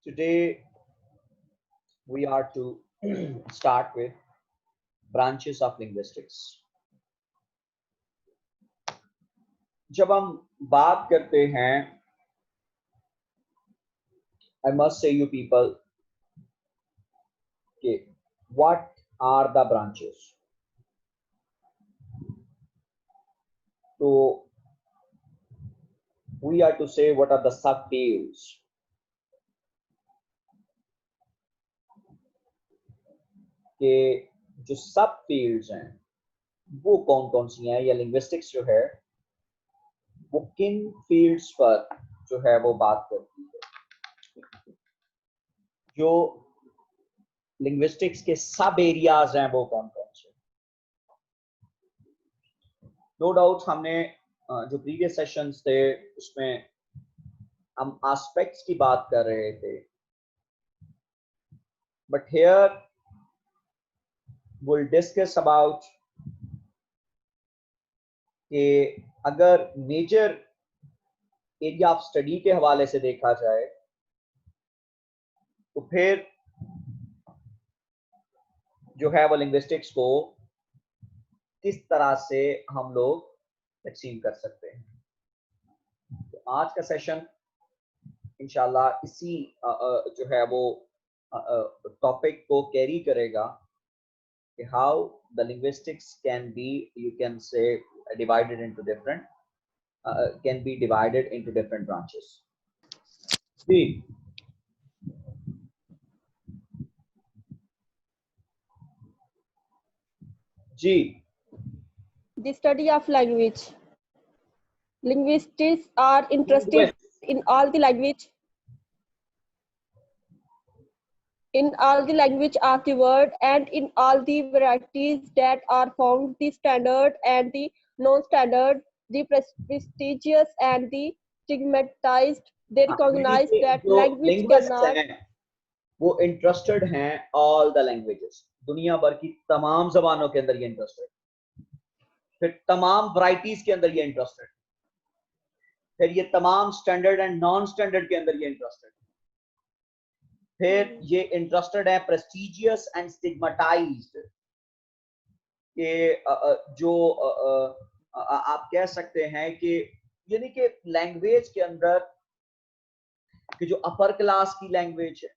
Today we are to start with branches of linguistics. जब हम बात करते हैं, I must say you people, कि what are the branches? So we are to say what are the subfields. कि जो सब फील्ड्स हैं वो कौन कौन सी हैं, या लिंग्विस्टिक्स जो है वो किन फील्ड्स पर जो है वो बात करती है। जो लिंग्विस्टिक्स के सब एरियाज हैं वो कौन कौन से। नो डाउट हमने जो प्रीवियस सेशंस थे उसमें हम एस्पेक्ट्स की बात कर रहे थे, but here we'll discuss about कि अगर मेजर एरिया ऑफ स्टडी के हवाले से देखा जाए तो फिर जो है वो लिंग्विस्टिक्स को किस तरह से हम लोग तकसीम कर सकते हैं। तो आज का सेशन इंशाल्लाह इसी जो है वो टॉपिक को कैरी करेगा कि how the linguistics can be, you can say divided into different can be divided into different branches. See, G. The study of language. Linguists are interested in all the language of the world and in all the varieties that are found, the standard and the non-standard, the prestigious and the stigmatized. They recognize that language cannot. वो interested हैं all the languages, दुनिया भर की तमाम जबानों के अंदर ये interested, फिर तमाम वैरायटीज के अंदर ये इंटरेस्टेड, फिर ये तमाम स्टैंडर्ड एंड नॉन स्टैंडर्ड के अंदर ये इंटरेस्टेड, फिर ये इंटरेस्टेड है प्रेस्टिजियस एंड स्टिग्मेटाइज्ड, कि जो आप कह सकते हैं कि यानी कि लैंग्वेज के अंदर कि जो अपर क्लास की लैंग्वेज है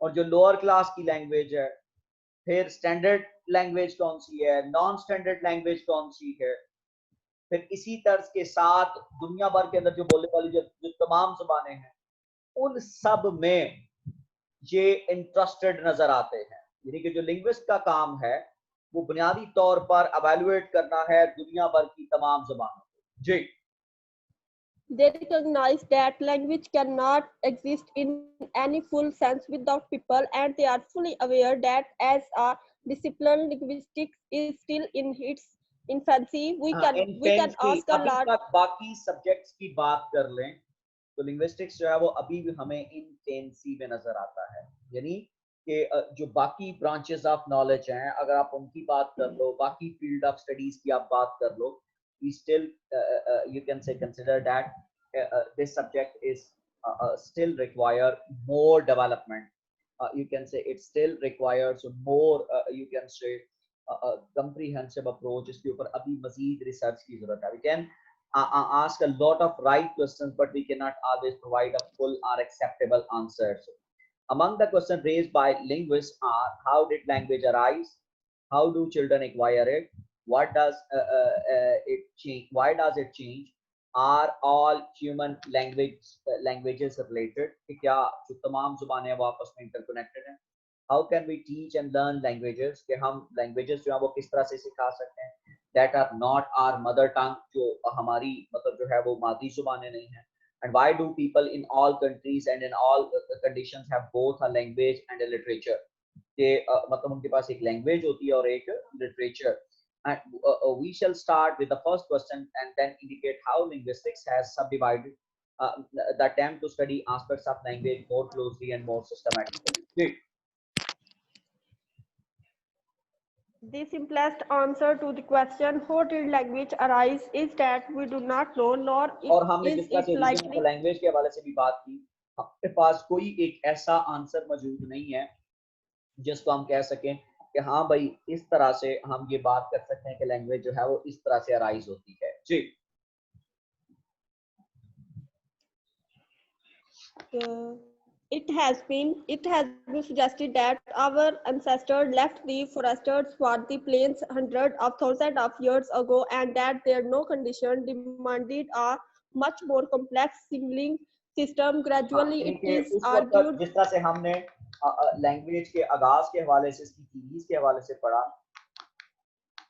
और जो लोअर क्लास की लैंग्वेज है, फिर स्टैंडर्ड लैंग्वेज कौन सी है, नॉन स्टैंडर्ड लैंग्वेज कौन सी है, फिर इसी तर्ज के साथ दुनिया भर के अंदर जो बोलने वाली जो तमाम ज़बानें हैं उन सब में ये इंटरेस्टेड नजर आते हैं। यानी कि जो लिंग्विस्ट का काम है वो बुनियादी तौर पर एवेलुएट करना है दुनिया भर की तमाम ज़बानों को। जी। They recognize that language cannot exist in any full sense without people, and they are fully aware that as a discipline, linguistics is still in its infancy. We can ask a lot. बाकी subjects की बात कर लें तो linguistics जो है वो अभी भी हमें इनफेंसी में नजर आता है। यानी कि जो बाकी ब्रांचेस ऑफ नॉलेज हैं, अगर आप उनकी बात कर लो, बाकी फील्ड ऑफ स्टडीज की आप बात कर लो, we still you can say consider that this subject is still require more development. You can say it still requires more you can say comprehensive approach. इसके ऊपर अभी मजीद रिसर्च की जरूरत है। We can ask a lot of right questions, but we cannot always provide a full or acceptable answers. Among the questions raised by linguists are: how did language arise? How do children acquire it? What does it change? Why does it change? Are all human languages related? कि क्या जो तमाम जुबानें हैं वो आपस में interconnected हैं? How can we teach and learn languages? कि हम languages जो हैं वो किस तरह से सिखा सकते हैं? That are not our mother tongue, जो हमारी मतलब जो है वो मादरी जुबानें नहीं हैं. And why do people in all countries and in all conditions have both a language and a literature? कि मतलब उनके पास एक language होती है और एक literature. And we shall start with the first question and then indicate how linguistics has subdivided the attempt to study aspects of language more closely and more systematically. The simplest answer to the question how did language arise is that we do not know, nor और हमने जिस तरह से likely language के हवाले से भी बात की आपके पास कोई एक ऐसा आंसर मौजूद नहीं है जिसको हम कह सकें कि हाँ भाई इस तरह से हम ये बात कर सकते हैं कि लैंग्वेज जो है वो इस तरह से अराइज होती है जी। Uh, it has been suggested that our ancestors left the forests for the plains hundreds of thousands of years ago, and that their no condition demanded a much more complex signaling system. हाँ, Gradually, यानी it कि is उस वक्त argued. जिस तरह से हमने language के आगाज के हवाले से इसकी थीरीज के हवाले से पढ़ा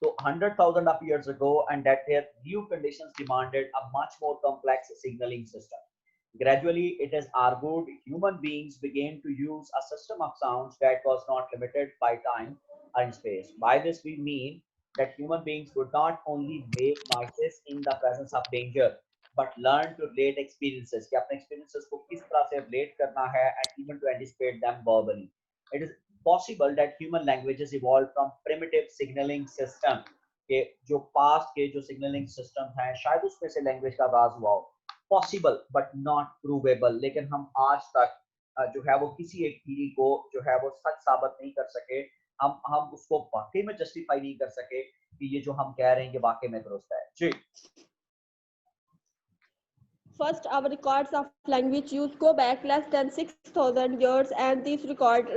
तो 100,000 of years ago, and that their new conditions demanded a much more complex signaling system. Gradually, it is argued human beings began to use a system of sounds that was not limited by time and space. By this, we mean that human beings would not only make noises in the presence of danger, but learn to relate experiences. कि अपने experiences को किस तरह से relate करना है and even to anticipate them verbally. It is possible that human languages evolved from primitive signaling system के जो past के जो signaling system हैं शायद उसमें से language का आगाज हुआ हो पॉसिबल बट नॉट प्रूवेबल, लेकिन हम आज तक जो है वो किसी एक थ्योरी को जो है वो सच साबित नहीं कर सके। हम उसको वाकई में जस्टिफाई नहीं कर सके कि ये जो हम कह रहे हैं ये वाकई में दुरुस्त है जी। First, our records of language use go back less than 6,000 years, and these record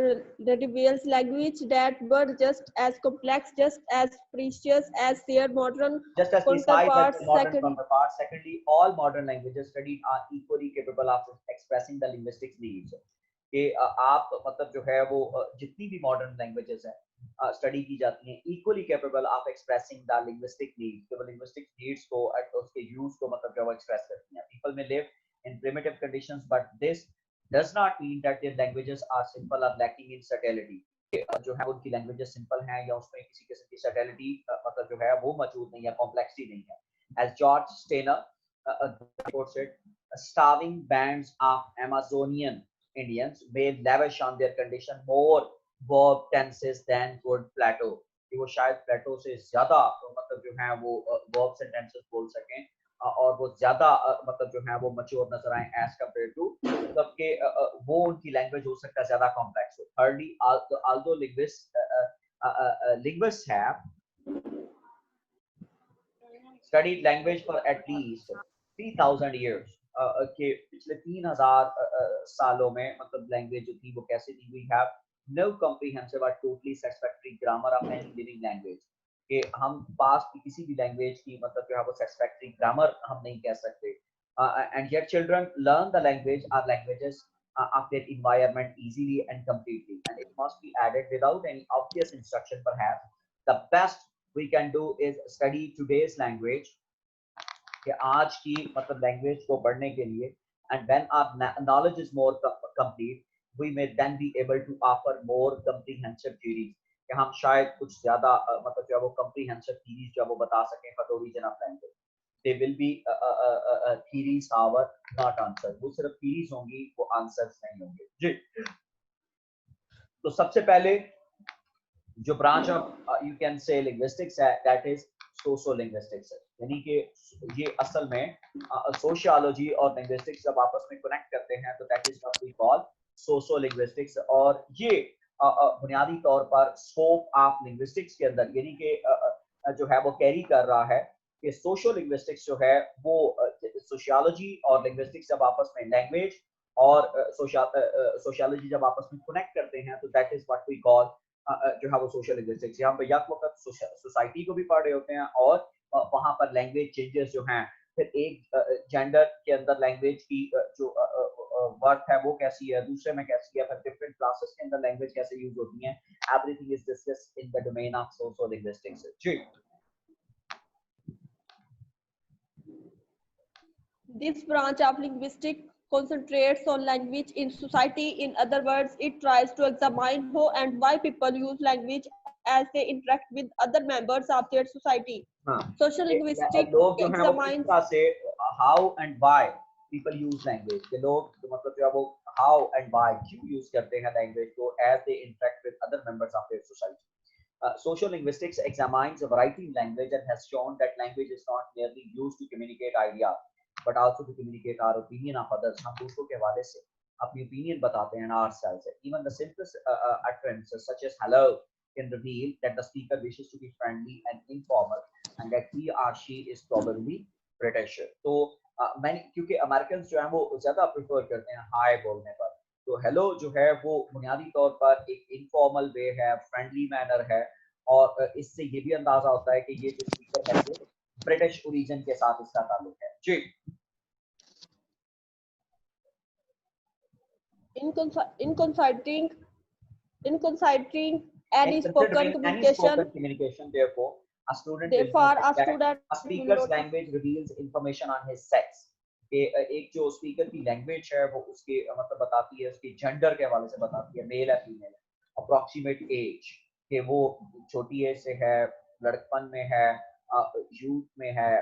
reveals language that were just as complex, just as precious as their modern Just as precise as counterparts. the modern Second, counterparts. Secondly, all modern languages studied are equally capable of expressing the linguistic needs. कि आप मतलब जो है वो जितनी भी modern languages हैं study की जाती हैं equally capable of expressing the linguistic needs, कि वो लिंग्विस्टिक नीड्स को उसके यूज को मतलब जो वो एक्सप्रेस करती हैं। पीपल में live in primitive conditions but this does not mean that their languages are simple और लैकिंग इन सबटलिटी। जो है उनकी लैंग्वेजेस सिंपल हैं या उसमें किसी किस्म की सबटलिटी मतलब जो है वो मौजूद नहीं है, कॉम्प्लेक्सिटी नहीं है। As George Steiner reports it, starving bands of Amazonian Indians may lavish on their condition more verb tenses than could Plato, कि वो शायद प्लेटो से ज्यादा मतलब जो है वो verbs and tenses बोल सकें और वो ज्यादा मतलब जो है वो मच्योर नजर आए एज कम्पेयर टू मतलब के वो उनकी लैंग्वेज हो सकता है ज्यादा कॉम्प्लेक्स हो। Thirdly although linguists have studied language for at least 3,000 years, के पिछले 3,000 सालों में मतलब लैंग्वेज जो थी वो कैसे थी। वी हैव नो कॉम्प्रिहेंसिव और totally satisfactory grammar of any living language, कि हम पास्ट की किसी भी लैंग्वेज की मतलब जो है वो सैटिस्फैक्टरी ग्रामर हम नहीं कह सकते। And yet children learn the language are languages of their environment easily and completely, and it must be added without any obvious instruction. Perhaps the best we can do is study today's language, कि आज की मतलब language को पढ़ने के लिए, and when our knowledge is more complete we may then be able to offer more comprehensive theories, कि हम शायद कुछ ज्यादा मतलब जो है वो comprehensive theories जो है वो बता सकें for the origin of language. They will be theories however not answers, वो सिर्फ theories होंगी वो answers नहीं होंगे जी। तो सबसे पहले जो branch of you can say linguistics है दैट इज सोशोलिंग्विस्टिक्स है, यानी कि ये असल में सोशियोलॉजी और लिंग्विस्टिक्स जब आपस में कनेक्ट करते हैं तो that is what we call sociolinguistics. और ये बुनियादी तौर पर स्कोप ऑफ लिंग्विस्टिक्स के अंदर यानी कि जो है वो कैरी कर रहा है कि सोशोलिंग्विस्टिक्स जो है वो सोशियोलॉजी और लिंग्विस्टिक्स जब आपस में लैंग्वेज और सोशियोलॉजी जब आपस में कनेक्ट करते हैं तो that is what we call जो है वो सोशल लिंग्विस्टिक्स। यहाँ पे यक वक्त सोसाइटी को भी पढ़ रहे होते हैं और वहाँ पर लैंग्वेज चेंजेस जो हैं, फिर एक जेंडर के अंदर लैंग्वेज की जो वर्थ है वो कैसी है, दूसरे में कैसी है, फिर डिफरेंट क्लासेस के अंदर लैंग्वेज कैसे यूज होती है। Everything is discussed in the domain of social linguistics जी। this branch of linguistics concentrates on language in society. In other words, it tries to examine how and why people use language as they interact with other members of their society. हाँ, Social linguistics लोग जो हैं वो किस examines तरह से how and why people use language, के लोग तो मतलब जो है वो हाउ एंड व्हाई क्यों यूज करते हैं लैंग्वेज को as they interact with other members of their society. Social linguistics examines a variety in language and has shown that language is not merely used to communicate ideas, but also to communicate our opinion of others. हम दूसरों के हवाले से अपनी opinion बताते हैं are style से। Even the simplest utterances such as hello can reveal that the speaker wishes to be friendly and informal and that he or she is probably British। तो मैंने क्योंकि अमेरिकन जो है वो ज्यादा प्रेफर करते हैं हाय बोलने पर, तो हेलो जो है वो बुनियादी तौर पर एक इनफॉर्मल वे है, फ्रेंडली मैनर है, और इससे ये भी अंदाजा होता है कि ये जो स्पीकर है वो ब्रिटिश ओरिजिन के साथ इसका ताल्लुक है। जी, in considering in considering any in spoken considering any spoken communication, communication, therefore, a student will know therefore a that student a will speaker's notice language reveals information on his sex। कि एक जो speaker की language है वो उसके मतलब बताती है, उसके जेंडर के हवाले से बताती है, मेल है फीमेल है, अप्रोक्सीमेट एज कि वो छोटी एज से है, लड़कपन में है, यूथ में है,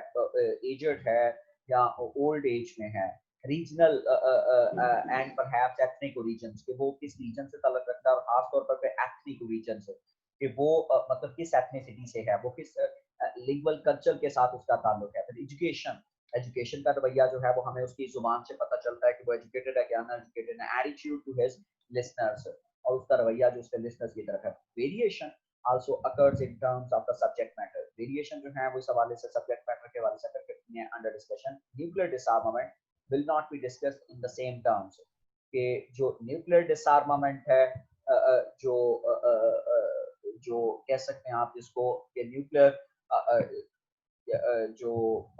एजड है, या ओल्ड एज में है, regional and perhaps ethnic origins कि वो किस रीजन से ताल्लुक रखता है, और खासतौर पर एथनिक ओरिजिन से कि वो मतलब किस एथनिसिटी से है, वो किस लिंगुअल कल्चर के साथ उसका ताल्लुक है। फिर एजुकेशन, एजुकेशन का रवैया जो है वो हमें उसकी जुबान से पता चलता है कि वो एजुकेटेड है क्या अनएजुकेटेड है। एटीट्यूड टू हिज लिसनर्स, और उसका रवैया जो उसके लिसनर्स की तरफ है। Variation also occurs in terms of the subject matter, variation जो है वो इस हवाले से सब्जेक्ट मैटर के हवाले से अकर करती है under discussion. Nuclear डिसआर्मामेंट will not be discussed in the same terms कि जो न्यूक्लियर डिसआर्मामेंट है, जो जो कह सकते हैं आप जिसको कि न्यूक्लियर जो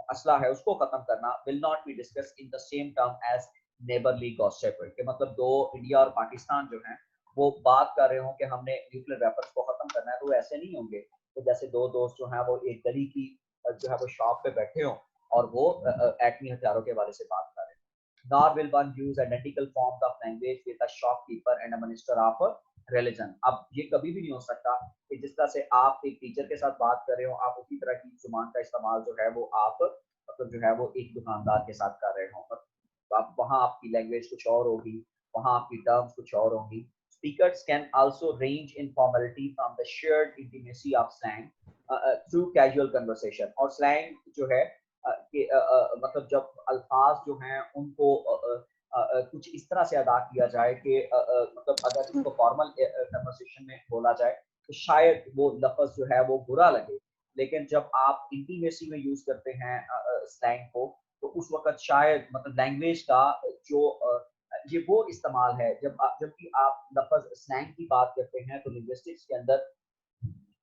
असला है उसको खत्म करना, will not be discussed in the same term as neighborly gossip कि मतलब दो इंडिया और पाकिस्तान जो हैं वो बात कर रहे हो कि हमने न्यूक्लियर वेपन्स को खत्म करना है, तो ऐसे नहीं होंगे। तो जैसे दो दोस्त जो हैं वो एक गली की जो है वो शॉप पे बैठे हो और वो एटमी हथियारों के हवाले से बात कर रहे हैं। Nor will one use identical forms of language with a shopkeeper and a minister of religion। अब ये कभी भी नहीं हो सकता कि जिस तरह से आप एक टीचर के साथ बात कर रहे हो, आप उसी तरह की जुबान का इस्तेमाल जो है वो आप मतलब जो है वो एक दुकानदार के साथ कर रहे हो। तो आप वहाँ आपकी लैंग्वेज कुछ और होगी, वहाँ आपकी टर्म्स कुछ और होंगी। Speakers can also range in formality from the shared intimacy of slang through casual conversation। और slang जो है कि मतलब जब अल्फाज जो हैं उनको कुछ इस तरह से अदा किया जाए कि मतलब अगर इसको फॉर्मल कन्वर्सेशन में बोला जाए तो शायद वो लफ्ज जो है वो बुरा लगे, लेकिन जब आप इंटीमेसी में यूज करते हैं स्लैंग को, तो उस वक्त शायद मतलब लैंग्वेज का जो ये वो इस्तेमाल है जबकि आप लफ्ज स्लैंग की बात करते हैं तो लिंग्विस्टिक्स के अंदर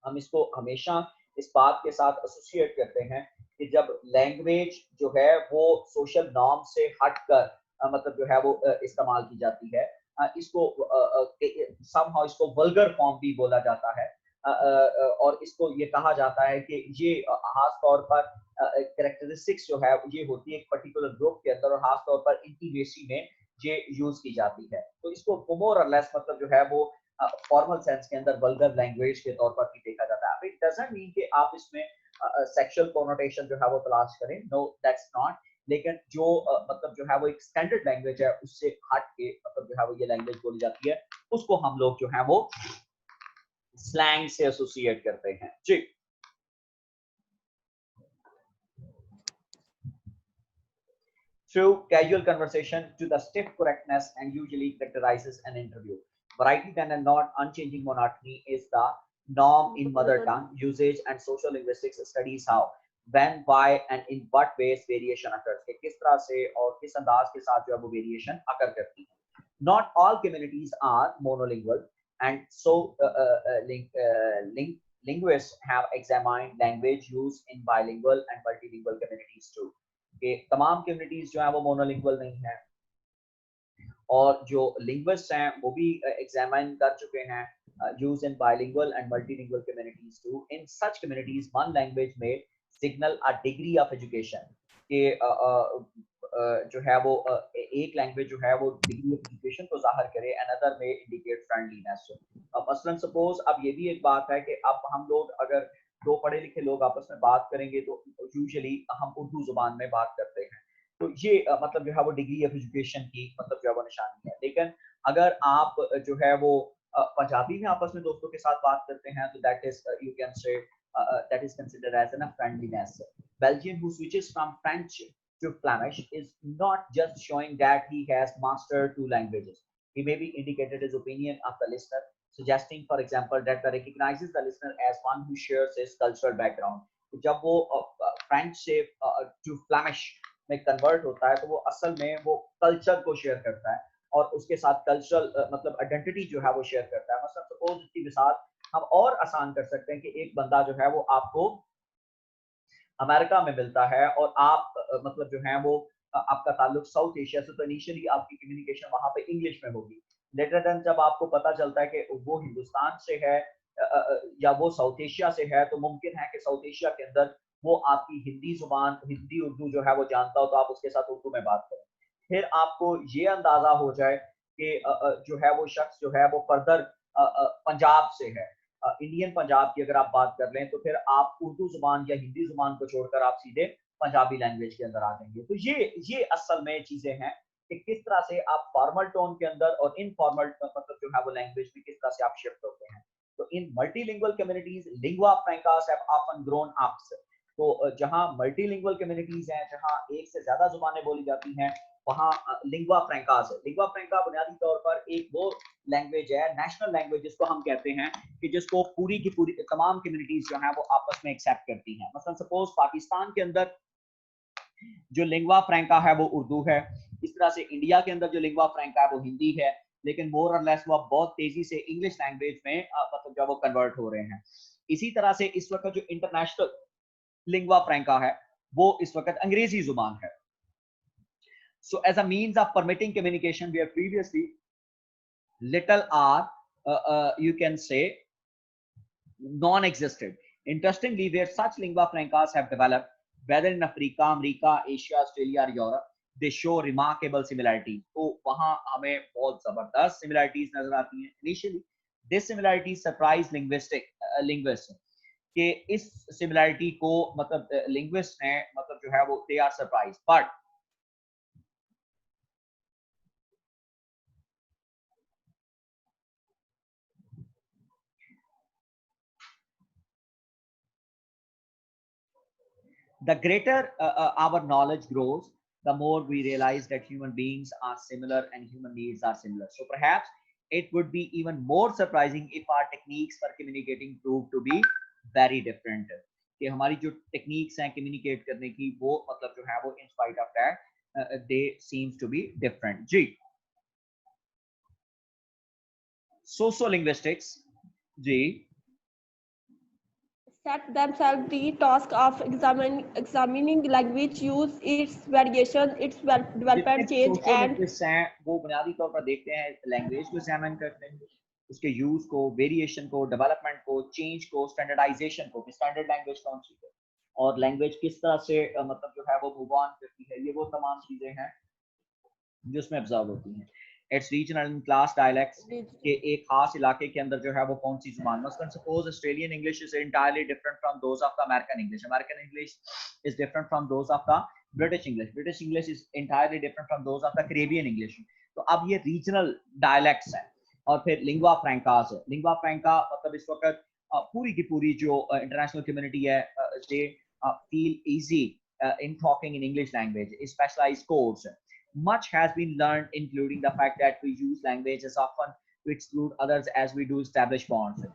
हम इसको हमेशा इस बात के साथ एसोसिएट करते हैं कि जब लैंग्वेज जो है वो सोशल नॉर्म से हटकर मतलब जो है वो इस्तेमाल की जाती है, इसको समहाउ इसको वल्गर फॉर्म भी बोला जाता है, और इसको ये कहा जाता है कि ये खास तौर पर कैरेक्टरिस्टिक्स जो है ये होती है एक पर्टिकुलर ग्रुप के अंदर, और खास तौर पर इंटीमेसी में ये यूज की जाती है। तो इसको मोर और लेस मतलब जो है वो फॉर्मल सेंस के अंदर वल्गर लैंग्वेज के तौर पर भी देखा जाता है। इट डजंट मीन कि आप इसमें सेक्सुअल कोनोटेशन जो है वो तलाश करें, नो दैट्स नॉट। लेकिन जो मतलब जो है वो एक स्टैंडर्ड लैंग्वेज है उससे हट के मतलब जो है वो ये लैंग्वेज बोली जाती है, उसको हम लोग जो है वो स्लैंग से एसोसिएट करते हैं। जी, through casual conversation to the stiff correctness and usually characterizes an interview. Variety than a not unchanging monotony is the norm in mother tongue usage, and social linguistics studies how, when, why and in what ways variation occurs कि किस तरह से और किस अंदाज के साथ जो है वो वेरिएशन अकर करती है। Not all communities are monolingual, and so linguists have examined language use in bilingual and multilingual communities too। कि तमाम कम्युनिटीज जो है वो मोनोलिंगुअल नहीं है, और जो लिंग्विस्ट हैं वो भी एग्जामिन कर चुके हैं use in bilingual and multilingual communities too. In such communities one language में signal a degree of education के जो है वो एक लैंग्वेज जो है वो डिग्री ऑफ एजुकेशन को जाहिर करे, अनदर में इंडिकेट फ्रेंडलीनेस। मसलन सपोज अब ये भी एक बात है कि अब हम लोग अगर दो पढ़े लिखे लोग आपस में बात करेंगे तो यूजुअली हम उर्दू जुबान में बात करते हैं, तो ये मतलब जो है वो डिग्री ऑफ एजुकेशन की मतलब जो है वो निशानी है। लेकिन अगर आप जो है वो पंजाबी में आपस में दोस्तों के साथ बात करते हैं तो that is you can say that is considered as a friendliness। Belgian who switches from French to Flemish is not just showing that he has mastered two languages. He may be indicated his opinion of the listener, suggesting, for example, that the recognizes the listener as one who shares his cultural background. जब वो French से to Flemish में convert होता है तो वो असल में वो कल्चर को शेयर करता है और उसके साथ कल्चरल मतलब आइडेंटिटी जो है वो शेयर करता है। मतलब सपोज इसकी मिसाल हम और आसान कर सकते हैं कि एक बंदा जो है वो आपको अमेरिका में मिलता है और आप मतलब जो है वो आपका ताल्लुक साउथ एशिया से, तो इनिशियली आपकी कम्युनिकेशन वहां पे इंग्लिश में होगी। लेटर देन जब आपको पता चलता है कि वो हिंदुस्तान से है या वो साउथ एशिया से है, तो मुमकिन है कि साउथ एशिया के अंदर वो आपकी हिंदी जुबान, हिंदी उर्दू जो है वो जानता हो, तो आप उसके साथ उर्दू में बात करें। फिर आपको ये अंदाजा हो जाए कि जो है वो शख्स जो है वो फर्दर पंजाब से है, इंडियन पंजाब की अगर आप बात कर लें, तो फिर आप उर्दू जुबान या हिंदी जुबान को छोड़कर आप सीधे पंजाबी लैंग्वेज के अंदर आ जाएंगे। तो ये असल में चीजें हैं कि किस तरह से आप फॉर्मल टोन के अंदर और इनफॉर्मल मतलब जो है वो लैंग्वेज में किस तरह से आप शिफ्ट होते हैं। तो in multilingual communities lingua francas have often grown up. तो जहां मल्टीलिंगुअल कम्युनिटीज हैं, जहां एक से ज्यादा जुबानें बोली जाती हैं, वहाँ लिंगुआ फ्रैंकास है। लिंगुआ फ्रैंका बुनियादी तौर पर एक वो लैंग्वेज है, नेशनल लैंग्वेज जिसको हम कहते हैं, कि जिसको पूरी की पूरी तमाम कम्युनिटीज जो हैं वो आपस में एक्सेप्ट करती हैं। मतलब सपोज पाकिस्तान के अंदर जो लिंगुआ फ्रैंका है वो उर्दू है, इस तरह से इंडिया के अंदर जो लिंगुआ फ्रैंका है वो हिंदी है, लेकिन मोर और लेस वो बहुत तेजी से इंग्लिश लैंग्वेज में मतलब जो वो कन्वर्ट हो रहे हैं। इसी तरह से इस वक्त जो इंटरनेशनल लिंगुआ फ्रैंका है वो इस वक्त अंग्रेजी जुबान है। So as a means of permitting communication, where previously little r you can say non-existed. Interestingly, where such lingua francas have developed, whether in Africa, America, Asia, Australia or Europe, they show remarkable similarity. तो वहाँ हमें बहुत जबरदस्त similarities नजर आती हैं। Initially, this similarity surprised linguists कि इस similarity को मतलब linguists ने मतलब जो है वो they are surprised, but the greater our knowledge grows, the more we realize that human beings are similar and human needs are similar. So perhaps it would be even more surprising if our techniques for communicating prove to be very different. कि हमारी जो techniques हैं communicate करने की वो मतलब जो है वो in spite of that they seem to be different. जी, सोशो लिंग्विस्टिक्स जी set themselves the task of examining language use, its variation, its जितने development, भी change, सोशल and लिंग्विस्ट्स हैं वो बुनियादी तौर पर देखते हैं लैंग्वेज को एग्जामिन करते हैं, उसके यूज को, वेरिएशन को, डेवलपमेंट को, चेंज को, स्टैंडर्डाइजेशन को, स्टैंडर्ड लैंग्वेज कौन सी है और लैंग्वेज किस तरह से मतलब जो है वो मूव ऑन करती है। ये वो तमाम चीजें हैं जो उसमें ऑब्जर्व होती हैं। It's regional and class dialects के एक खास इलाके के अंदर जो है वो कौन सी जुबान, मसलन suppose Australian English is entirely different from those of the American English, American English is different from those of the British English, British English is entirely different from those of the Caribbean English. तो अब ये regional dialects हैं। और फिर lingua फ्रैंकास है। Lingua फ्रैंका मतलब इस वक्त पूरी की पूरी जो इंटरनेशनल कम्युनिटी है they feel easy in talking in English language, specialized codes. Much has been learned, including the fact that we use languages often to exclude others as we do establish bonds.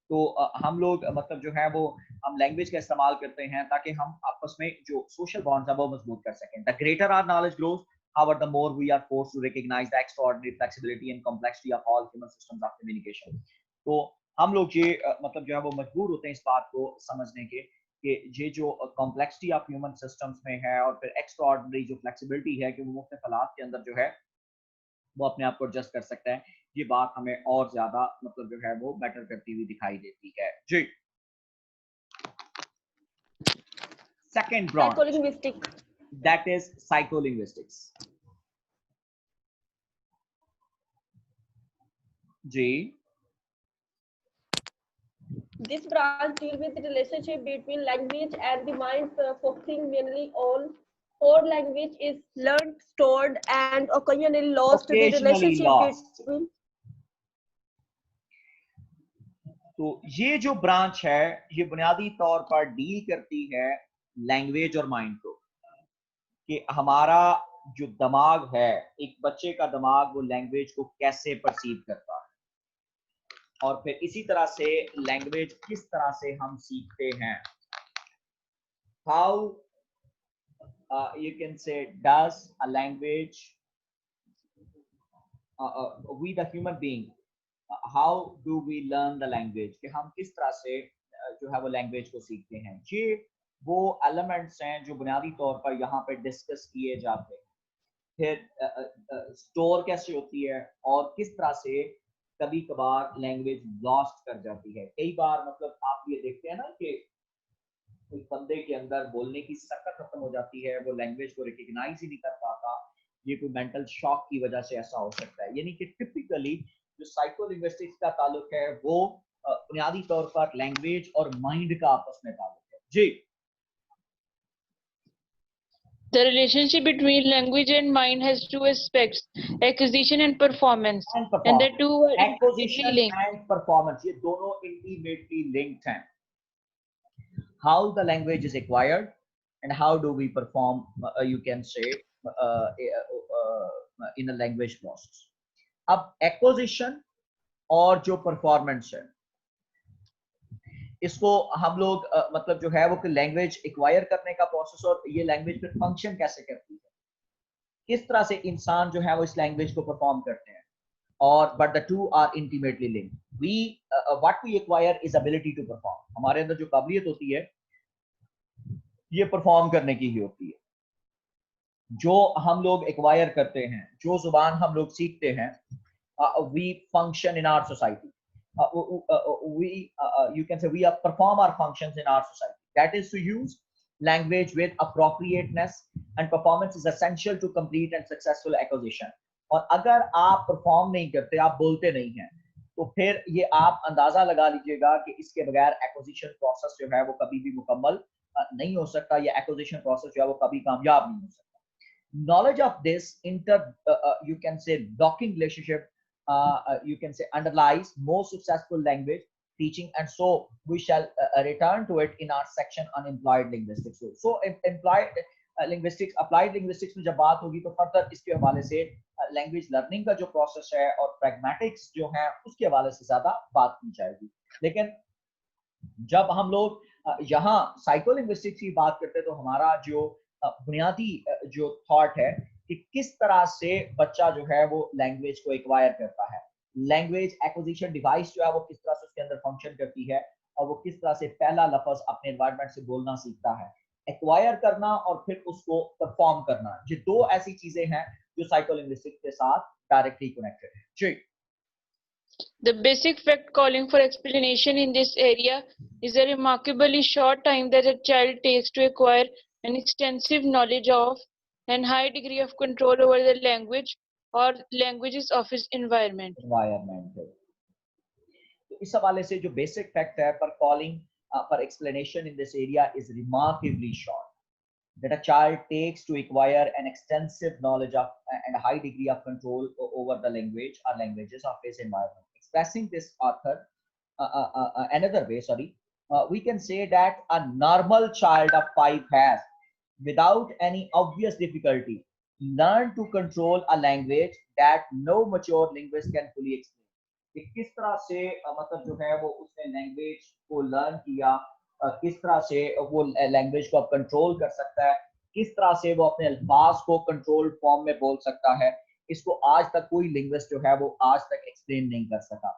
तो हम लोग मतलब जो है वो हम language का इस्तेमाल करते हैं ताकि हम आपस में जो सोशल बॉन्ड्स हैं वो मजबूत कर सकें। The greater our knowledge grows, however, the more we are forced to recognize the extraordinary flexibility and complexity of all human systems of communication. तो हम लोग ये मतलब जो है वो मजबूर होते हैं इस बात को समझने के कि ये जो कॉम्प्लेक्सिटी ऑफ ह्यूमन सिस्टम्स में है और फिर एक्स्ट्राऑर्डिनरी जो फ्लेक्सिबिलिटी है कि वो मुख्तलिफ हालात के अंदर जो है वो अपने आप को एडजस्ट कर सकता है, ये बात हमें और ज्यादा मतलब जो है वो बेटर करती हुई दिखाई देती है। जी, second branch psycholinguistic. That is psycholinguistics. जी, This branch deals with the relationship between language and the mind, focusing mainly on how language is learned, stored, and occasionally lost. The occasionally relationship lost। between तो ये जो branch है ये बुनियादी तौर पर deal करती है लैंग्वेज और माइंड को। कि हमारा जो दिमाग है, एक बच्चे का दिमाग वो लैंग्वेज को कैसे परसीव करता है और फिर इसी तरह से लैंग्वेज किस तरह से हम सीखते हैं. How you can say does a language we the human being how do we learn the language कि हम किस तरह से जो है वो लैंग्वेज को सीखते हैं. ये वो एलिमेंट्स हैं जो बुनियादी तौर पर यहाँ पे डिस्कस किए जाते हैं. फिर स्टोर कैसे होती है और किस तरह से कभी कभार लैंग्वेज लॉस्ट कर जाती है. कई बार मतलब आप ये देखते हैं ना कि कोई बंदे के अंदर बोलने की सकत खत्म हो जाती है, वो लैंग्वेज को रिकग्नाइज ही नहीं कर पाता. ये कोई मेंटल शॉक की वजह से ऐसा हो सकता है. यानी कि टिपिकली जो साइको लिंग्विस्टिक्स का ताल्लुक है वो बुनियादी तौर पर लैंग्वेज और माइंड का आपस में ताल्लुक है. जी. The relationship between language and mind has two aspects, acquisition and performance. And the two are intimately Acquisition linked. and performance, ये दोनों intimately linked हैं. How the language is acquired and how do we perform, you can say, in a language process. अब acquisition और जो performance है, इसको हम लोग मतलब जो है वो लैंग्वेज एक्वायर करने का प्रोसेस और ये लैंग्वेज फिर फंक्शन कैसे करती है, किस तरह से इंसान जो है वो इस लैंग्वेज को परफॉर्म करते हैं. और but the two are intimately linked. We what we acquire is ability to perform. हमारे अंदर जो काबिलियत होती है ये परफॉर्म करने की ही होती है. जो हम लोग एक्वायर करते हैं, जो जुबान हम लोग सीखते हैं, we function in our society. You can say we perform our functions in our society. That is to use language with appropriateness, and performance is essential to complete and successful acquisition. और अगर आप perform नहीं करते, आप बोलते नहीं हैं, तो फिर ये आप अंदाजा लगा लीजिएगा कि इसके बगैर एक्विजिशन प्रोसेस जो है वो कभी भी मुकम्मल नहीं हो सकता. या एक्विजिशन प्रोसेस जो है वो कभी कामयाब नहीं हो सकता. Knowledge of this you can say docking relationship, you can say underlies most successful language teaching, and so we shall return to it in our section on employed linguistics. So employed linguistics, applied linguistics में जब बात होगी तो further इसके हवाले से language learning का जो प्रोसेस है और प्रैग्मेटिक्स जो है उसके हवाले से ज्यादा बात की जाएगी. लेकिन जब हम लोग यहाँ साइकोलिंग्विस्टिक्स की बात करते हैं तो हमारा जो बुनियादी जो थॉट है कि किस तरह से बच्चा जो है वो लैंग्वेज को एक्वायर करता है, लैंग्वेज एक्विजिशन डिवाइस जो है वो किस तरह से उसके अंदर फंक्शन करती है और वो किस तरह से पहला लफ्ज अपने एनवायरनमेंट से बोलना सीखता है. एक्वायर करना और फिर उसको परफॉर्म करना, ये दो ऐसी चीजें हैं जो साइकोलिंग्विस्टिक्स के साथ डायरेक्टली कनेक्टेड है. जी. The basic fact calling for explanation in this area is a remarkably short time that a child takes to acquire an extensive knowledge of and high degree of control over the language or languages of his environment. तो इस हवाले से जो basic fact है पर calling for explanation in this area is remarkably short, that a child takes to acquire an extensive knowledge of and a high degree of control over the language or languages of his environment. Expressing this author another way, we can say that a normal child of 5 has, without any obvious difficulty, learned to control a language that no mature linguist can fully explain. कि किस तरह से मतलब जो है वो उसने language को लर्न किया, किस तरह से वो लैंग्वेज को अब कंट्रोल कर सकता है, किस तरह से वो अपने अल्फाज को कंट्रोल फॉर्म में बोल सकता है, इसको आज तक कोई लिंग्विस्ट जो है वो आज तक एक्सप्लेन नहीं कर सका.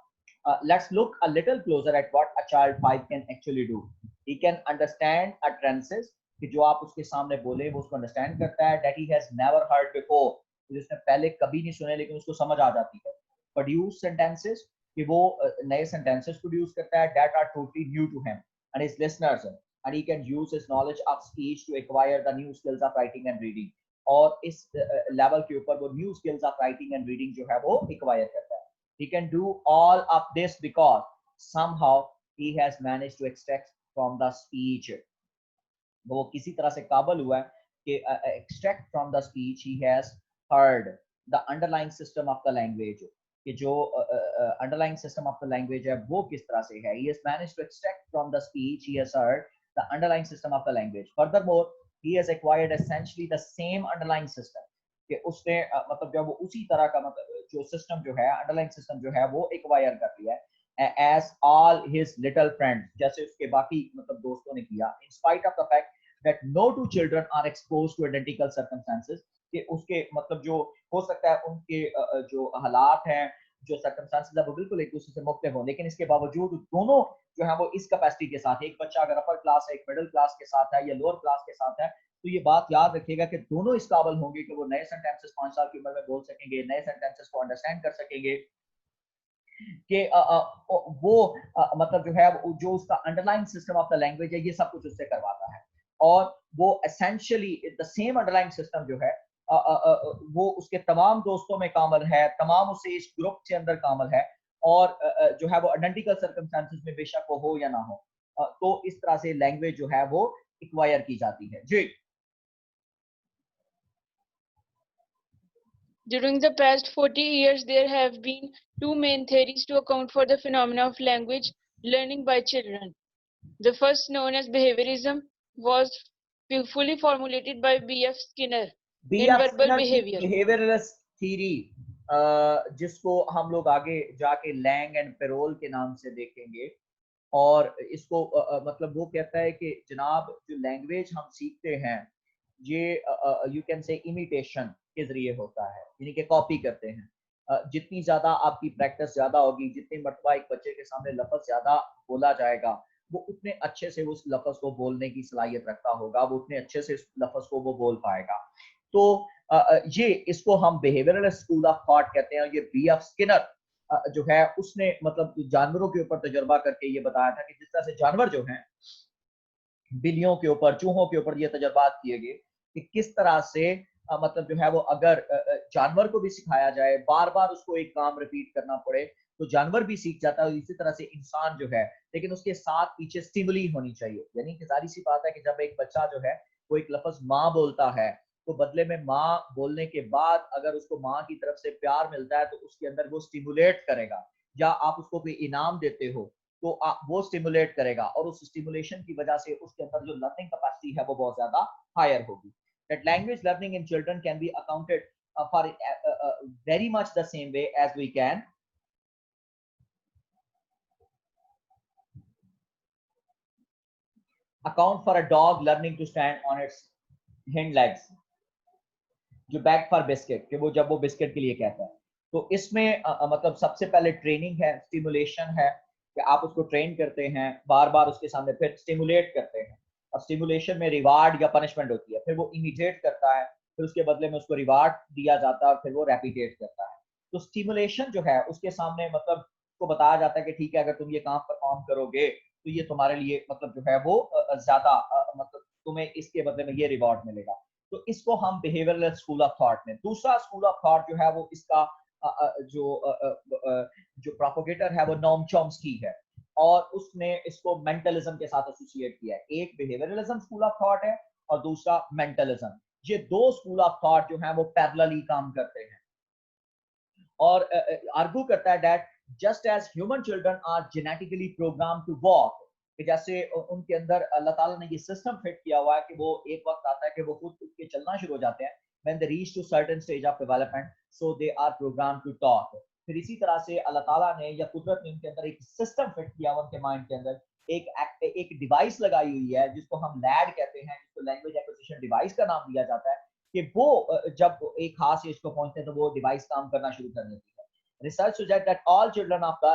Let's look a little closer at what a child 5 can actually do. He can understand utterances, कि जो आप उसके सामने बोले वो उसको अंडरस्टैंड करता है, that he has never heard before, जिसने पहले कभी नहीं सुने लेकिन उसको समझ आ जाती है. Produce sentences, कि वो नए sentences produce करता है that are totally new to him and his listeners, and he can use his knowledge of speech to acquire the new skills of writing and reading. और इस लेवल के ऊपर वो new skills of writing and reading जो है वो acquire करता है. He can do all of this because somehow he has managed to extract from the speech. वो किसी तरह से काबिल हुआ है कि extract from the speech he has heard the underlying system of the language, कि जो underlying system of the language है वो किस तरह से है. He has managed to extract from the speech he has heard the underlying system of the language. Furthermore, he has acquired essentially the same underlying system, कि उसने मतलब जो वो उसी तरह का मतलब जो सिस्टम जो है अंडरलाइन सिस्टम जो है वो एक्वायर कर लिया है as all his little friends, जैसे उसके बाकी मतलब दोस्तों ने किया, in spite of the fact that no two children are exposed to identical circumstances, कि उसके मतलब जो हो सकता है उनके जो हालात हैं जो सर्कमस्टेंसेस है वो बिल्कुल एक दूसरे से मुख्तलिफ हो, लेकिन इसके बावजूद दोनों जो है वो इस कैपेसिटी के साथ, एक बच्चा अगर अपर क्लास है एक मिडिल क्लास के साथ है या लोअर क्लास के साथ है, तो ये बात याद रखिएगा कि दोनों इस काबिल होंगे कि वो नए सेंटेंसेस 5 साल की उम्र में बोल सकेंगे, नए सेंटेंसेस को अंडरस्टैंड कर सकेंगे, कि वो मतलब जो है जो उसका underline system of the language है ये सब कुछ उससे करवाता है, और वो essentially the same underline system जो है वो उसके तमाम दोस्तों में कामल है, तमाम उससे इस ग्रुप के अंदर कामल है, और जो है वो आइडेंटिकल सर्कमस्टेंसेस में बेशक वो हो या ना हो, तो इस तरह से लैंग्वेज जो है वो एक्वायर की जाती है। जी During the past 40 years, there have been two main theories to account for the phenomena of language learning by children. The first, known as behaviorism, was fully formulated by B.F. Skinner in verbal behavior. Behaviouralist theory, जिसको हम लोग आगे जाके Lang and payroll के नाम से देखेंगे, और इसको मतलब वो कहता है कि जनाब जो लैंग्वेज हम सीखते हैं ये यू कैन से इमिटेशन के जरिए होता है, यानी कि कॉपी करते हैं। जितनी ज्यादा आपकी प्रैक्टिस ज्यादा होगी, जितनी मरतबा एक बच्चे के सामने लफ्ज ज्यादा बोला जाएगा, वो उतने अच्छे से उस लफ्ज को बोलने की सलाहियत रखता होगा, वो उतने अच्छे से उस लफ्ज को वो बोल पाएगा। तो ये इसको हम बिहेवियरल स्कूल ऑफ थॉट कहते हैं। ये B.F. स्किनर जो है उसने मतलब जानवरों के ऊपर तजुर्बा करके ये बताया था कि जिस तरह से जानवर जो हैं, बिल्लियों के ऊपर, चूहों के ऊपर ये तजुर्बात किए गए कि किस तरह से मतलब जो है वो अगर जानवर को भी सिखाया जाए, बार बार उसको एक काम रिपीट करना पड़े, तो जानवर भी सीख जाता है। इसी तरह से इंसान जो है, लेकिन उसके साथ पीछे स्टिमुली होनी चाहिए, यानी कि जाहिर सी बात है कि जब एक बच्चा जो है वो एक लफ्ज माँ बोलता है, तो बदले में माँ बोलने के बाद अगर उसको माँ की तरफ से प्यार मिलता है तो उसके अंदर वो स्टिमुलेट करेगा, या आप उसको कोई इनाम देते हो तो वो स्टिमुलेट करेगा, और उस स्टिमुलेशन की वजह से उसके अंदर जो लर्निंग कैपेसिटी है वो बहुत ज्यादा हायर होगी। That language learning in children can be accounted for very much the same way as we can account for a dog learning to stand on its hind legs, जो bag for biscuit, कि वो जब वो biscuit के लिए कहता है, तो इसमें मतलब सबसे पहले ट्रेनिंग है, स्टिमुलेशन है, कि आप उसको ट्रेन करते हैं, बार बार उसके सामने फिर स्टिमुलेट करते हैं, और स्टिमुलेशन में रिवार्ड या पनिशमेंट होती है, फिर वो इमिटेट करता है, फिर उसके बदले में उसको रिवार्ड दिया जाता है, फिर वो रेपिटेट करता है। तो स्टिमुलेशन जो है उसके सामने मतलब को बताया जाता है कि ठीक है अगर तुम ये काम परफॉर्म करोगे तो ये तुम्हारे लिए मतलब जो है वो ज्यादा मतलब तुम्हें इसके बदले में ये रिवॉर्ड मिलेगा। तो इसको हम बिहेवियरल स्कूल ऑफ थॉट में, दूसरा स्कूल ऑफ थॉट जो है वो इसका जो प्रोपोगेटर है वो नोम चॉम्स्की है, और उसने इसको मेंटलिज्म के साथ एसोसिएट किया है। एक बिहेवियरलिज्म स्कूल ऑफ थॉट है और दूसरा मेंटलिज्म। ये दो स्कूल ऑफ थॉट जो है वो पैरेलली काम करते हैं, और आर्गू करता है that just as human children are genetically program to walk, कि जैसे उनके अंदर अल्लाह ताला ने ये सिस्टम फिट किया हुआ है कि वो एक वक्त आता है कि वो खुद उठ के चलना शुरू हो जाते हैं, when they reach to certain stage of development, so they are programmed to talk। फिर इसी तरह से अल्लाह ताला ने या कुदरत ने उनके अंदर एक सिस्टम फिट किया हुआ, उनके माइंड के अंदर एक डिवाइस लगाई हुई है जिसको हम लैड कहते हैं, जिसको लैंग्वेज एक्विजिशन डिवाइस का नाम दिया जाता है, कि वो जब एक खास एज को पहुंचते हैं तो वो डिवाइस काम करना शुरू कर देती है। Research suggests that all children of the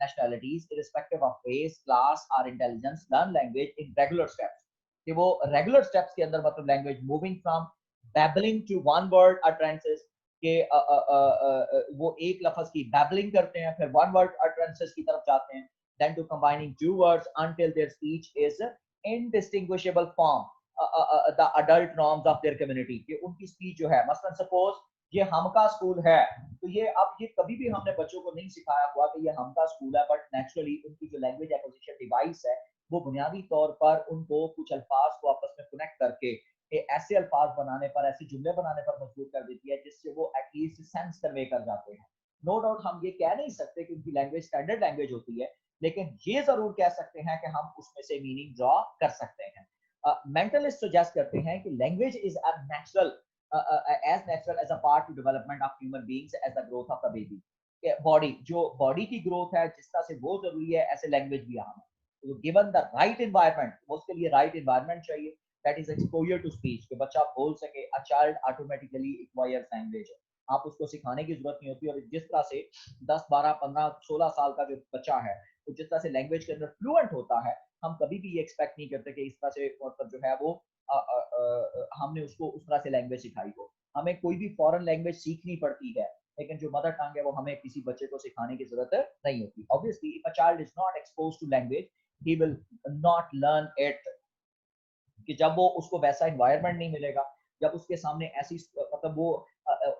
nationalities, irrespective of race, class, or intelligence, learn language in regular steps। कि वो regular steps के अंदर मतलब language moving from babbling to one word utterances, के वो एक लफ्ज की babbling करते हैं, फिर one word utterances की तरफ जाते हैं, then to combining two words until their speech is indistinguishable from the adult norms of their community। कि उनकी speech जो है, मसलन suppose ये हम का स्कूल है, तो ये अब ये कभी भी हमने बच्चों को नहीं सिखाया हुआ कि ये हम का स्कूल है, बट नेचुरली उनकी जो लैंग्वेज एक्विजिशन डिवाइस है वो बुनियादी तौर पर उनको कुछ अल्फाज को आपस में कनेक्ट करके ऐसे अल्फाज बनाने पर, ऐसे जुमले बनाने पर मजबूर कर देती है जिससे वो एटलीस्ट सेंस कन्वे कर जाते हैं। नो डाउट हम ये कह नहीं सकते कि उनकी लैंग्वेज स्टैंडर्ड लैंग्वेज होती है, लेकिन ये जरूर कह सकते हैं कि हम उसमें से मीनिंग ड्रॉ कर सकते हैं। मेंटलिस्ट सजेस्ट करते हैं कि language is a natural as natural as a part to development of human beings as the growth of the baby. Body जो बॉडी की ग्रोथ है जिस तरह से वो जरूरी है ऐसे लैंग्वेज भी आना है। तो गिवन द राइट एनवायरनमेंट, उसके लिए राइट एनवायरनमेंट चाहिए, that is exposure to speech, कि बच्चा बोल सके। A child automatically acquires language, आप उसको सिखाने की जरूरत नहीं होती। और जिस तरह से 10 12 15 16 साल का जो बच्चा है तो जिस तरह से लैंग्वेज के अंदर फ्लुएंट होता है, हम कभी भी ये एक्सपेक्ट नहीं करते कि इस तरह से मतलब जो है वो हमने उसको उस तरह से लैंग्वेज सिखाई हो। हमें कोई भी फॉरेन लैंग्वेज सीखनी पड़ती है, लेकिन जो मदर टंग है वो हमें किसी बच्चे को सिखाने की जरूरत नहीं होती। Obviously if a child is not exposed to language, he will not learn it. कि जब वो उसको वैसा एनवायरनमेंट नहीं मिलेगा, जब उसके सामने ऐसी मतलब वो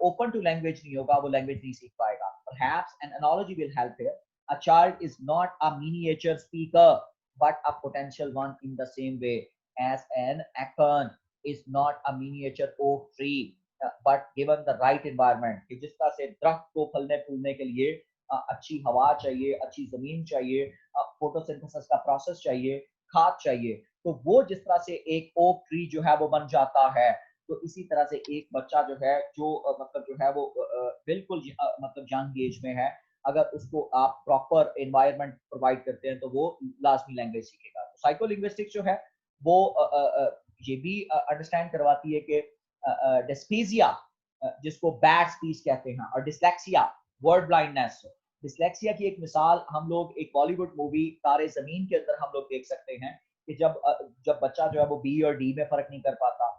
ओपन टू लैंग्वेज नहीं होगा, वो लैंग्वेज नहीं सीख पाएगा। Perhaps an analogy will help here. A child is not a miniature speaker, but a potential one in the same way as an acorn is not a miniature oak tree, but given the right environment, कि जिस तरह से दरख्त को फलने फूलने के लिए अच्छी हवा चाहिए, अच्छी जमीन चाहिए, फोटोसिंथेसिस का प्रोसेस चाहिए, खाद चाहिए, तो वो जिस तरह से एक ओक ट्री जो है वो बन जाता है, तो इसी तरह से एक बच्चा जो है जो मतलब जो है वो बिल्कुल मतलब यंग एज में है, अगर उसको आप प्रॉपर एनवायरनमेंट प्रोवाइड करते हैं तो वो लाजमी लैंग्वेज सीखेगा। तो साइकोलिंग्विस्टिक्स जो है वो ये भी अंडरस्टैंड करवाती है कि डिस्पेजिया, जिसको बैड स्पीच कहते हैं, और डिसलेक्सिया, वर्ड ब्लाइंडनेस। डिसलेक्सिया की एक मिसाल हम लोग एक बॉलीवुड मूवी तारे जमीन के अंदर हम लोग देख सकते हैं कि जब बच्चा जो है वो बी और डी में फर्क नहीं कर पाता,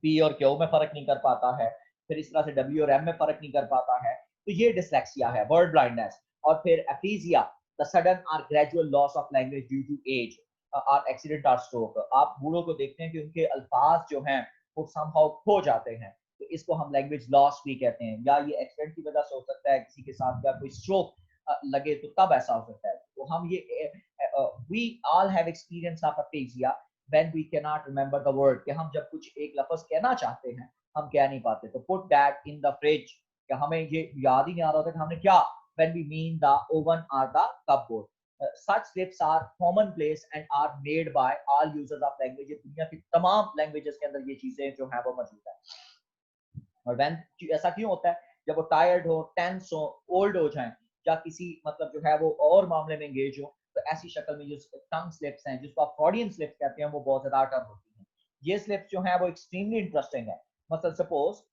पी और क्यू में फर्क नहीं कर पाता है, फिर इस तरह से डब्ल्यू और एम में फर्क नहीं कर पाता है, तो ये डिसलेक्सिया है, वर्ड ब्लाइंडनेस। और फिर एफीजिया, द सडन और gradual loss of language due to age और एक्सीडेंट और स्ट्रोक। आप बूढ़ों को देखते हैं कि उनके अल्फाज जो हैं वो समहाउ खो जाते हैं, तो इसको हम लैंग्वेज लॉस भी कहते हैं। या ये एक्सीडेंट की वजह से हो सकता है किसी के साथ, या कोई स्ट्रोक लगे तो तब ऐसा हो सकता है। तो हम ये we all have experience of aphasia when we cannot remember the word, कि हम जब कुछ एक लफ्ज कहना चाहते हैं हम कह नहीं पाते। तो put that in the fridge, कि हमें ये याद ही नहीं आ रहा होता कि हमने क्या, when we mean the oven or the cupboard. Such slips are commonplace and are made by all users of language. ये दुनिया की तमाम लैंग्वेजेस के अंदर ये चीजें जो है वो मौजूद है। और when ऐसा क्यों होता है, जब वो टायर्ड हो, टेंस हो, ओल्ड हो जाए, या किसी मतलब जो है वो और मामले में एंगेज हो, तो ऐसी शक्ल में जो टंग स्लिप्स हैं, जिसको आप फ्रॉडियन स्लिप्स कहते हैं, वो बहुत ज्यादा अटर होती हैं। ये स्लिप्स जो हैं वो एक्सट्रीमली इंटरेस्टिंग है। मतलब suppose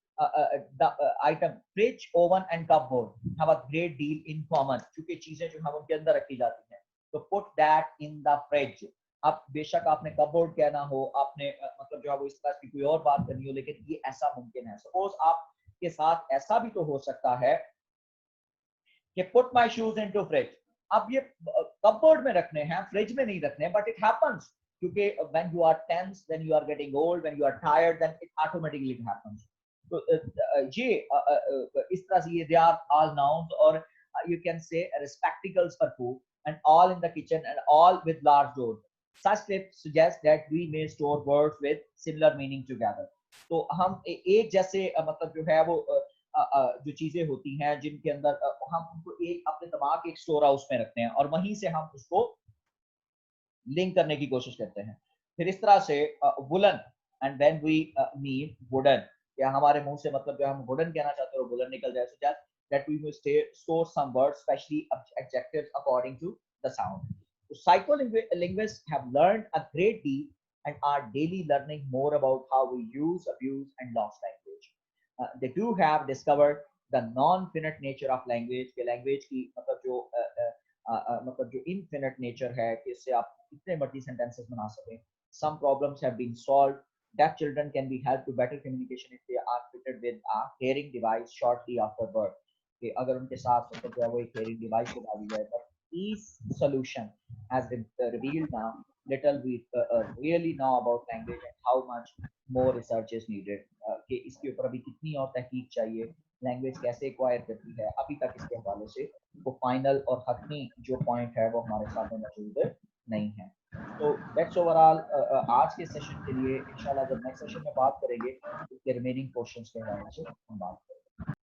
the item fridge, oven and cupboard have a great deal in common, क्योंकि चीजें जो हैं उनके अंदर रखी जाती हैं। तो put that in the fridge। अब बेशक आपने कपबोर्ड कहना हो, आपने मतलब जो है वो इस तरह की कोई और बात करनी हो, लेकिन ये ऐसा मुमकिन है। सपोज आपके साथ ऐसा भी तो हो सकता है कि put my shoes into fridge. अब ये कपबोर्ड में रखने हैं, फ्रिज में नहीं रखने, बट इट हैपेंस, क्योंकि when you are tense, when you are getting old, when you are tired, then it automatically it happens. तो ये इस तरह से ये दे आर ऑल नाउन्स, और you can say spectacles for food, and all in the kitchen and all with large doors. Such tips suggest that we may store words with similar meaning together. तो हम एक जैसे मतलब जो है वो जो चीजें होती हैं जिनके अंदर हम उनको एक अपने दिमाग के एक स्टोर हाउस में रखते हैं, और वहीं से हम उसको लिंक करने की कोशिश करते हैं। फिर इस तरह से woollen, and when we mean wooden, या हमारे मुंह से मतलब जो हम वुडन कहना चाहते हैं वो वुलन निकल जाए। So that we will store some words, especially adjectives, according to the sound. So psycholinguists have learned a great deal and are daily learning more about how we use, abuse, and lost language. They do have discovered the non-finite nature of language, कि language की मतलब जो मतलब जो infinite nature है, कि इससे आप कितने मर्जी sentences बना सकें। Some problems have been solved. Deaf children can be helped to better communication if they are fitted with a hearing device shortly after birth. कि अगर उनके साथ मतलब जो है वो एक hearing device लगा दी जाए। But each solution has been revealed now. Little we really know about language and how much more research is needed. कि इसके ऊपर अभी कितनी और तहकीक चाहिए, लैंग्वेज कैसे एक्वायर करती है, अभी तक इसके हवाले से वो फाइनल और हतमी जो पॉइंट है वो हमारे सामने मौजूद नहीं है। तो दैट्स ओवरऑल आज के सेशन के लिए। इंशाल्लाह जब नेक्स्ट सेशन में बात करेंगे उसके रिमेनिंग क्वेश्चंस के हवाले से हम बात करेंगे।